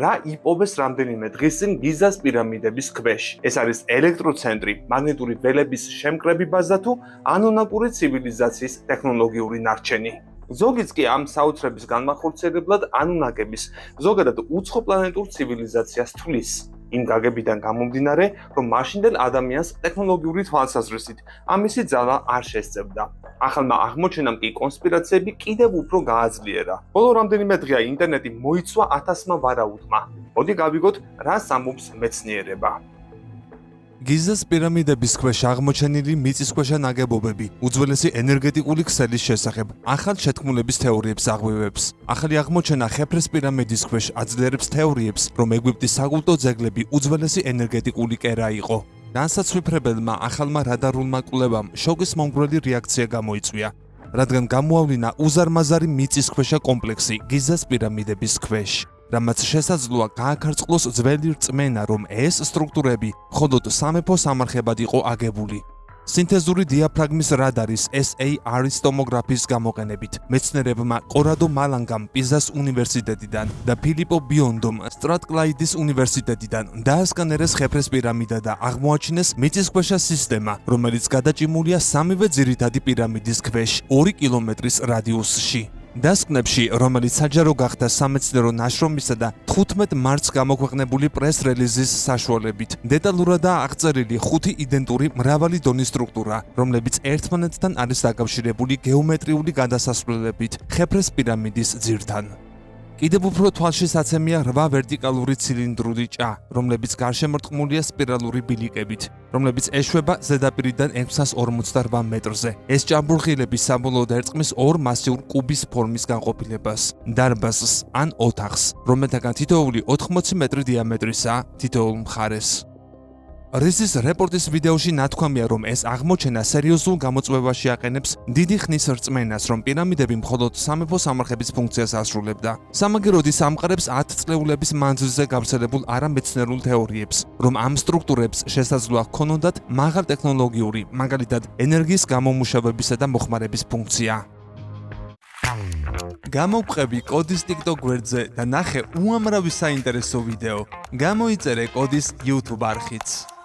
რა იპოვეს რამდენიმე დღის წინ გიზას პირამიდების ქვეშ. ეს არის ელექტროცენტრი, მაგნიტური ველების შემკრები ბაზა თუ ანონაკური ცივილიზაციის ტექნოლოგიური ნარჩენი. ზოგიც კი ამ საოცრების განმახორციელებლად ანუნაკების ზოგადად უცხოპლანეტურ ცივილიზაციას თვლის. იმ გაგებიდან გამომდინარე, რომ მაშინდელ ადამიანს ტექნოლოგიური თვალსაზრისით ამისი ძალა არ შესწევდა. ახალმა აღმოჩენამ კი კონსპირაციები კიდევ უფრო გააძლიერა. ბოლო რამდენიმე დღეა ინტერნეტი მოიცვა 1000-მა ვარაუდმა. მოდი გავიგოთ, რას ამბობს მეცნიერება. გიზას პირამიდების ქვეშ აღმოჩენილი მიწისქვეშა ნაგებობები უძველესი ენერგეტიკული ქსელის შესახებ ახალ შეთქმულების თეორიებს აღვივებს. ახალი აღმოჩენა ხეფრეს პირამიდის ქვეშ აძლიერებს თეორიებს, რომ ეგვიპტის საკულტო ძეგლები უძველესი ენერგეტიკული კერა იყო. განსაცვიფრებელმა ახალმა რადარულმა კვლევამ შოკის მომგვრელი რეაქცია გამოიწვია, რადგან გამოავლინა უზარმაზარი მიწისქვეშა კომპლექსი გიზას პირამიდების ქვეშ. რამაც შესაძლოა გააქარწყლოს ძველი რწმენა, რომ ეს სტრუქტურები მხოლოდ სამეფო სამარხებად იყო აგებული. სინთეზური დიაფრაგმის რადარის SAR-ის ტომოგრაფიის გამოყენებით მეცნიერებმა კორადო მალანგამ პიზას უნივერსიტეტიდან და ფილიპო ბიონდომ სტრატკლაიდის უნივერსიტეტიდან დაასკანერეს ხეფრეს პირამიდა და აღმოაჩინეს მიწისქვეშა სისტემა, რომელიც გადაჭიმულია სამივე ძირითადი პირამიდის ქვეშ 2 კილომეტრის რადიუსში. დასკვნებში, რომელიც საჯარო გახდა სამეცნიერო ნაშრომისა და 15 მარტს გამოქვეყნებული პრეს-რელიზის საშუალებით, დეტალურადაა აღწერილი 5 იდენტური მრავალი დონის სტრუქტურა, რომლებიც ერთმანეთთან არის დაკავშირებული გეომეტრიული გადასასვლელებით ხეფრეს პირამიდის ძირთან. კიდევ უფრო თვალშისაცემია 8 ვერტიკალური ცილინდრული ჭა, რომლებიც გარშემორტყმულია სპირალური ბილიკებით, რომლებიც ეშვება ზედაპირიდან 648 მეტრზე. ეს ჭაბურღილები საბოლოოდ ერწყმის 2 მასიურ კუბის ფორმის განყოფილებას, დარბაზს ან ოთახს, რომელთაგან თითოეული 80 მეტრი დიამეტრისაა თითოეულ მხარეს. რიზის რეპორტის ვიდეოში ნათქვამია, რომ ეს აღმოჩენა სერიოზულ გამოწვევაში აყენებს დიდი ხნის რწმენას, რომ პირამიდები მხოლოდ სამეფო სამარხების ფუნქციას ასრულებდა. სამაგეროდ ის ამყარებს 10 წლეულების მანძილზე გავრცელებულ არამეცნიერულ თეორიებს, რომ ამ სტრუქტურებს შესაძლოა ჰქონოდათ მაღალტექნოლოგიური, მაგალითად ენერგიის გამომუშავებისა და მოხმარების ფუნქცია. გამოვყევი კოდის TikTok გვერდზე და ნახე უამრავი საინტერესო ვიდეო. გამოიწერე კოდის YouTube არხიც.